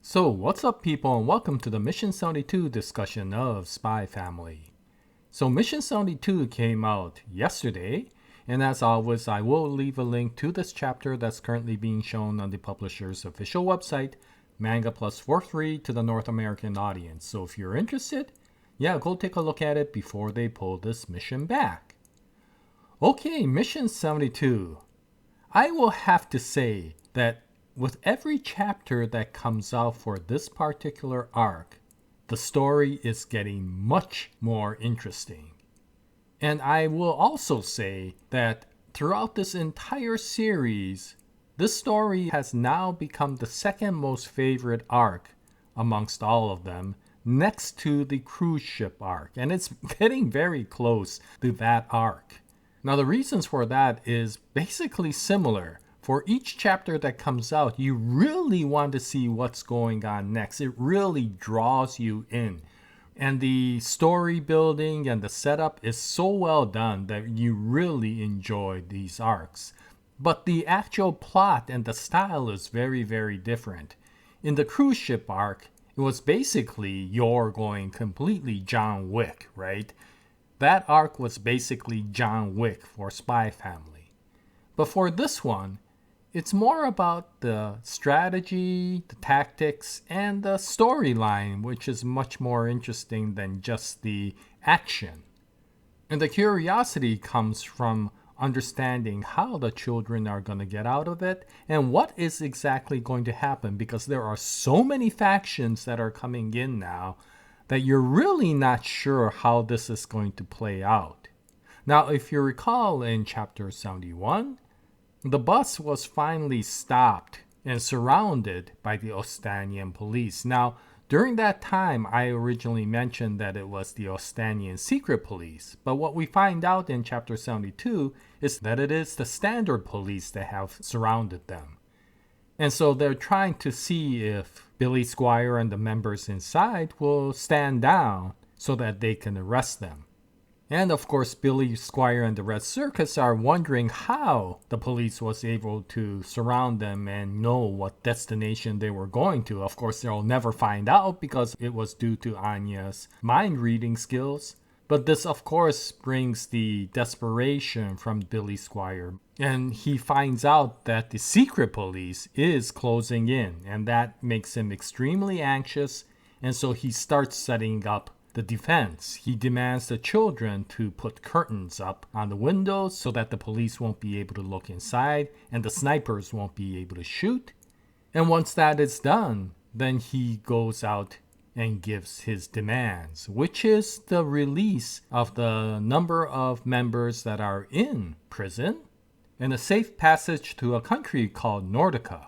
So what's up people and welcome to the Mission 72 discussion of Spy Family. So Mission 72 came out yesterday, and as always I will leave a link to this chapter that's currently being shown on the publisher's official website, Manga Plus for free to the North American audience. So if you're interested, go take a look at it before they pull this mission back. Okay, Mission 72. I will have to say that with every chapter that comes out for this particular arc, the story is getting much more interesting. And I will also say that throughout this entire series, this story has now become the second most favorite arc amongst all of them, next to the cruise ship arc. And it's getting very close to that arc. Now the reasons for that is basically similar. For each chapter that comes out, you really want to see what's going on next. It really draws you in. And the story building and the setup is so well done that you really enjoy these arcs. But the actual plot and the style is very, very different. In the cruise ship arc, it was basically you're going completely John Wick, right? That arc was basically John Wick for Spy Family. But for this one, it's more about the strategy, the tactics, and the storyline, which is much more interesting than just the action. And the curiosity comes from understanding how the children are going to get out of it and what is exactly going to happen, because there are so many factions that are coming in now that you're really not sure how this is going to play out. Now, if you recall in chapter 71, the bus was finally stopped and surrounded by the Ostanian police. Now, during that time, I originally mentioned that it was the Ostanian secret police, but what we find out in chapter 72 is that it is the standard police that have surrounded them. And so they're trying to see if Billy Squire and the members inside will stand down so that they can arrest them. And of course, Billy Squire and the Red Circus are wondering how the police was able to surround them and know what destination they were going to. Of course, they'll never find out because it was due to Anya's mind reading skills. But this, of course, brings the desperation from Billy Squire. And he finds out that the secret police is closing in, and that makes him extremely anxious. And so he starts setting up the defense. He demands the children to put curtains up on the windows so that the police won't be able to look inside and the snipers won't be able to shoot. And once that is done, then he goes out and gives his demands, which is the release of the number of members that are in prison and a safe passage to a country called Nordica.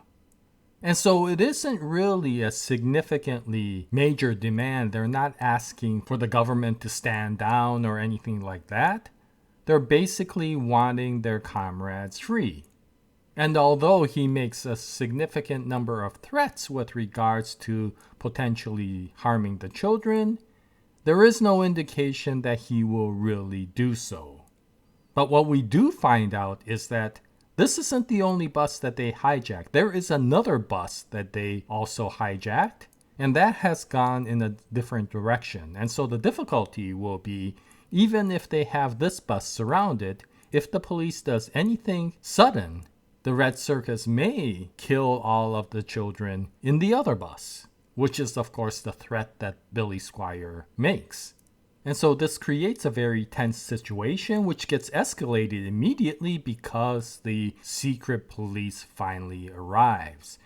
And so it isn't really a significantly major demand. They're not asking for the government to stand down or anything like that. They're basically wanting their comrades free. And although he makes a significant number of threats with regards to potentially harming the children, there is no indication that he will really do so. But what we do find out is that this isn't the only bus that they hijacked. There is another bus that they also hijacked, and that has gone in a different direction. And so the difficulty will be, even if they have this bus surrounded, if the police does anything sudden, the Red Circus may kill all of the children in the other bus, which is of course the threat that Billy Squire makes. And so this creates a very tense situation, which gets escalated immediately because the secret police finally arrives.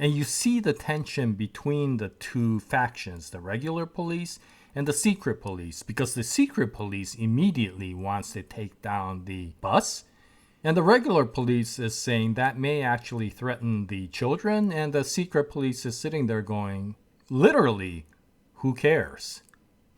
And you see the tension between the two factions, the regular police and the secret police, because the secret police immediately wants to take down the bus. And the regular police is saying that may actually threaten the children, and the secret police is sitting there going, literally, who cares?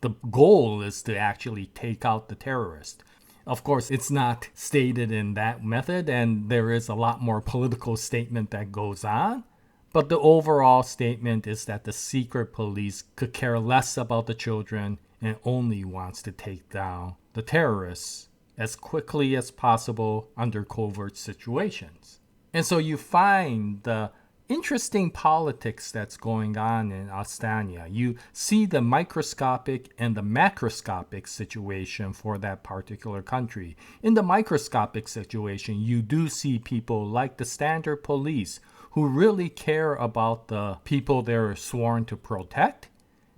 The goal is to actually take out the terrorist. Of course, it's not stated in that method, and there is a lot more political statement that goes on. But the overall statement is that the secret police could care less about the children and only wants to take down the terrorists as quickly as possible under covert situations. And so you find the interesting politics that's going on in Astana. You see the microscopic and the macroscopic situation for that particular country. In the microscopic situation, you do see people like the standard police who really care about the people they're sworn to protect,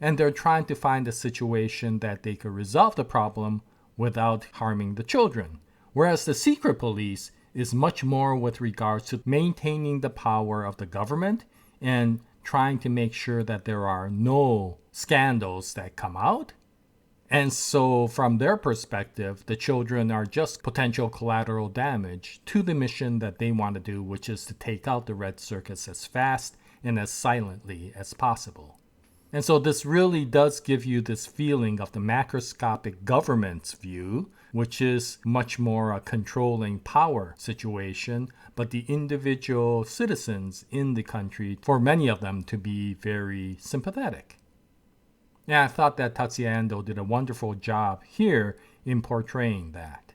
and they're trying to find a situation that they could resolve the problem without harming the children. Whereas the secret police is much more with regards to maintaining the power of the government and trying to make sure that there are no scandals that come out. And so from their perspective, the children are just potential collateral damage to the mission that they want to do, which is to take out the Red Circus as fast and as silently as possible. And so this really does give you this feeling of the macroscopic government's view, which is much more a controlling power situation, but the individual citizens in the country, for many of them, to be very sympathetic. And I thought that Tatsuya Endo did a wonderful job here in portraying that.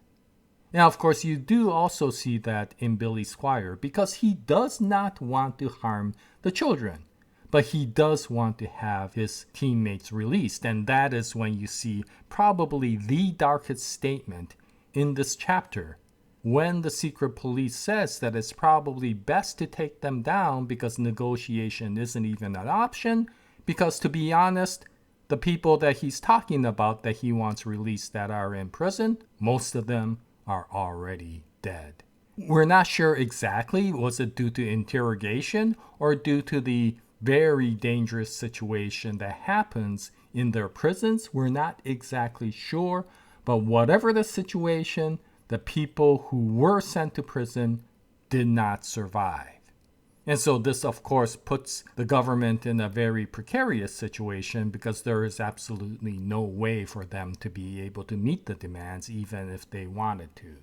Now, of course, you do also see that in Billy Squire, because he does not want to harm the children. But he does want to have his teammates released, and that is when you see probably the darkest statement in this chapter, when the secret police says that it's probably best to take them down because negotiation isn't even an option, because to be honest, the people that he's talking about that he wants released that are in prison, most of them are already dead. We're not sure exactly, was it due to interrogation or due to the very dangerous situation that happens in their prisons. We're not exactly sure, but whatever the situation, the people who were sent to prison did not survive. And so this, of course, puts the government in a very precarious situation because there is absolutely no way for them to be able to meet the demands even if they wanted to.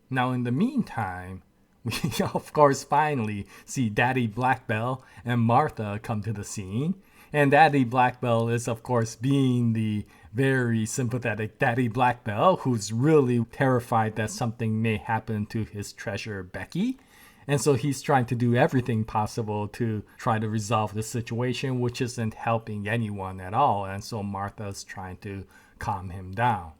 Now, in the meantime, we, of course, finally see Daddy Blackbell and Martha come to the scene. And Daddy Blackbell is, of course, being the very sympathetic Daddy Blackbell, who's really terrified that something may happen to his treasure, Becky. And so he's trying to do everything possible to try to resolve the situation, which isn't helping anyone at all. And so Martha's trying to calm him down.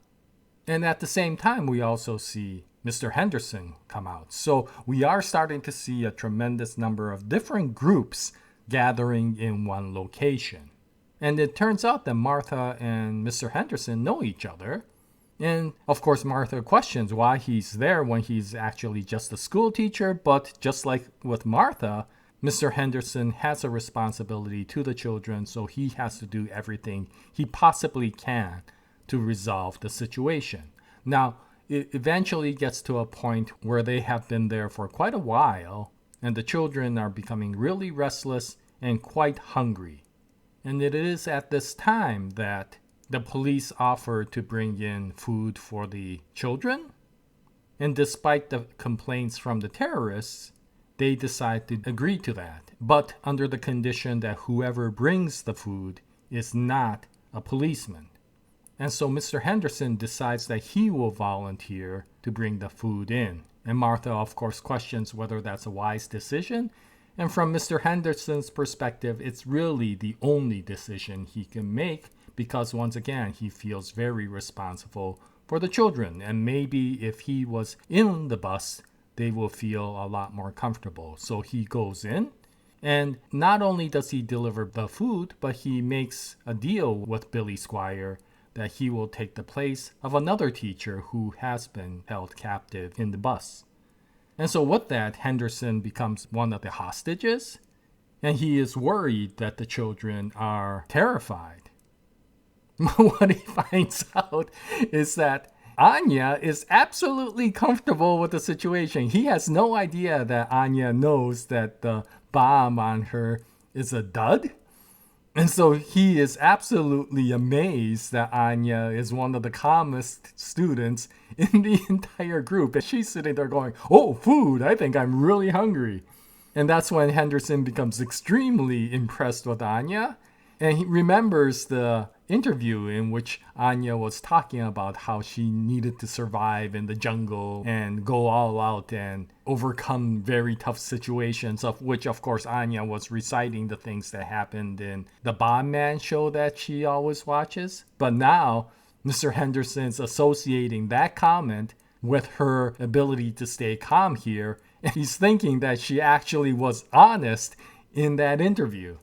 And at the same time, we also see Mr. Henderson come out. So we are starting to see a tremendous number of different groups gathering in one location. And it turns out that Martha and Mr. Henderson know each other. And of course, Martha questions why he's there when he's actually just a school teacher. But just like with Martha, Mr. Henderson has a responsibility to the children, so he has to do everything he possibly can to resolve the situation. Now, it eventually gets to a point where they have been there for quite a while, and the children are becoming really restless and quite hungry. And it is at this time that the police offer to bring in food for the children. And despite the complaints from the terrorists, they decide to agree to that, but under the condition that whoever brings the food is not a policeman. And so Mr. Henderson decides that he will volunteer to bring the food in. And Martha, of course, questions whether that's a wise decision. And from Mr. Henderson's perspective, it's really the only decision he can make because, once again, he feels very responsible for the children. And maybe if he was in the bus, they will feel a lot more comfortable. So he goes in. And not only does he deliver the food, but he makes a deal with Billy Squire that he will take the place of another teacher who has been held captive in the bus. And so with that, Henderson becomes one of the hostages, and he is worried that the children are terrified. What he finds out is that Anya is absolutely comfortable with the situation. He has no idea that Anya knows that the bomb on her is a dud. And so he is absolutely amazed that Anya is one of the calmest students in the entire group. And she's sitting there going, "Oh, food, I think I'm really hungry." And that's when Henderson becomes extremely impressed with Anya. And he remembers the interview in which Anya was talking about how she needed to survive in the jungle and go all out and overcome very tough situations, of which, of course, Anya was reciting the things that happened in the Bond Man show that she always watches. But now, Mr. Henderson's associating that comment with her ability to stay calm here, and he's thinking that she actually was honest in that interview.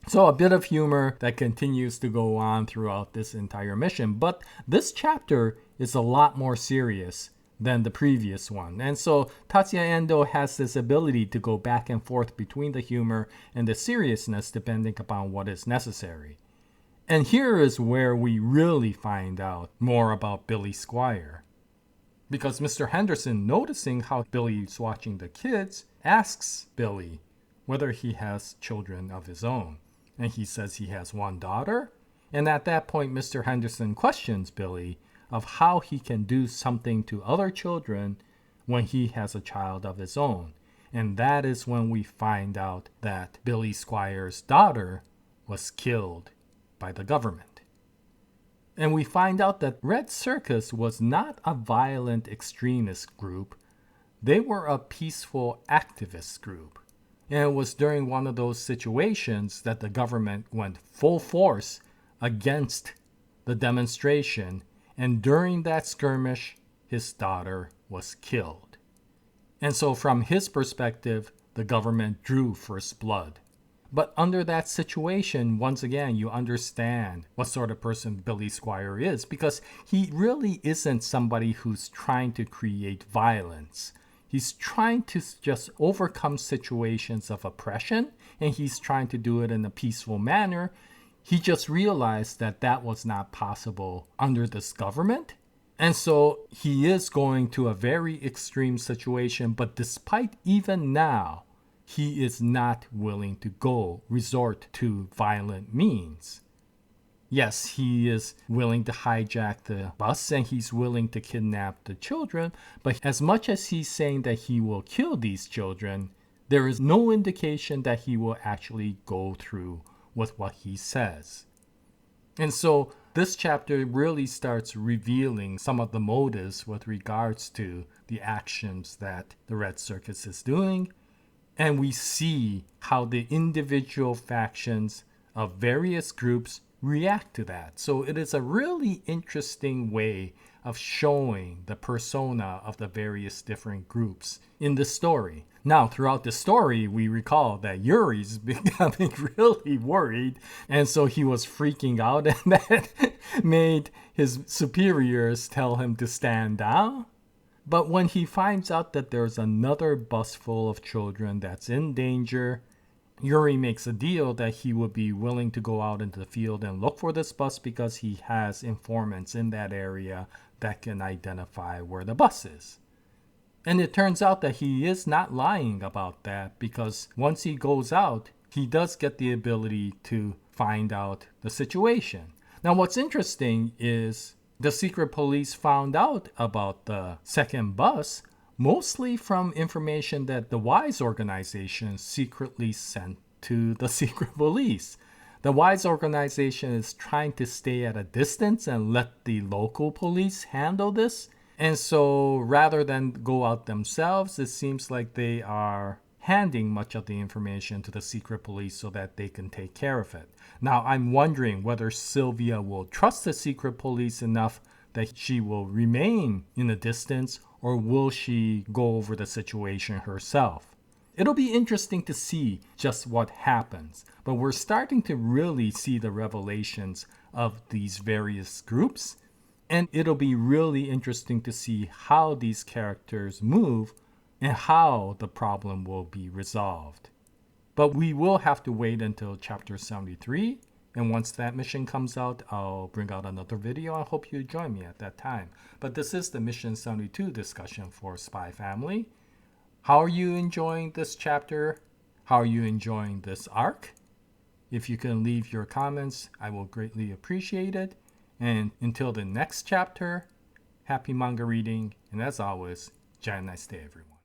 So a bit of humor that continues to go on throughout this entire mission. But this chapter is a lot more serious than the previous one. And so Tatsuya Endo has this ability to go back and forth between the humor and the seriousness depending upon what is necessary. And here is where we really find out more about Billy Squire. Because Mr. Henderson, noticing how Billy's watching the kids, asks Billy whether he has children of his own. And he says he has one daughter. And at that point, Mr. Henderson questions Billy of how he can do something to other children when he has a child of his own. And that is when we find out that Billy Squire's daughter was killed by the government. And we find out that Red Circus was not a violent extremist group. They were a peaceful activist group. And it was during one of those situations that the government went full force against the demonstration. And during that skirmish, his daughter was killed. And so from his perspective, the government drew first blood. But under that situation, once again, you understand what sort of person Billy Squire is, because he really isn't somebody who's trying to create violence. He's trying to just overcome situations of oppression, and he's trying to do it in a peaceful manner. He just realized that that was not possible under this government. And so he is going to a very extreme situation, but despite even now, he is not willing to resort to violent means. Yes, he is willing to hijack the bus and he's willing to kidnap the children, but as much as he's saying that he will kill these children, there is no indication that he will actually go through with what he says. And so this chapter really starts revealing some of the motives with regards to the actions that the Red Circus is doing, and we see how the individual factions of various groups react to that. So it is a really interesting way of showing the persona of the various different groups in the story. Now, throughout the story, we recall that Yuri's becoming really worried, and so he was freaking out, and that made his superiors tell him to stand down. But when he finds out that there's another bus full of children that's in danger, Yuri makes a deal that he would be willing to go out into the field and look for this bus because he has informants in that area that can identify where the bus is. And it turns out that he is not lying about that, because once he goes out, he does get the ability to find out the situation. Now, what's interesting is the secret police found out about the second bus mostly from information that the WISE organization secretly sent to the secret police. The WISE organization is trying to stay at a distance and let the local police handle this. And so rather than go out themselves, it seems like they are handing much of the information to the secret police so that they can take care of it. Now, I'm wondering whether Sylvia will trust the secret police enough that she will remain in the distance, or will she go over the situation herself? It'll be interesting to see just what happens, but we're starting to really see the revelations of these various groups, and it'll be really interesting to see how these characters move and how the problem will be resolved. But we will have to wait until chapter 73, and once that mission comes out, I'll bring out another video. I hope you join me at that time. But this is the Mission 72 discussion for Spy Family. How are you enjoying this chapter? How are you enjoying this arc? If you can leave your comments, I will greatly appreciate it. And until the next chapter, happy manga reading. And as always, Jaya, nice day, everyone.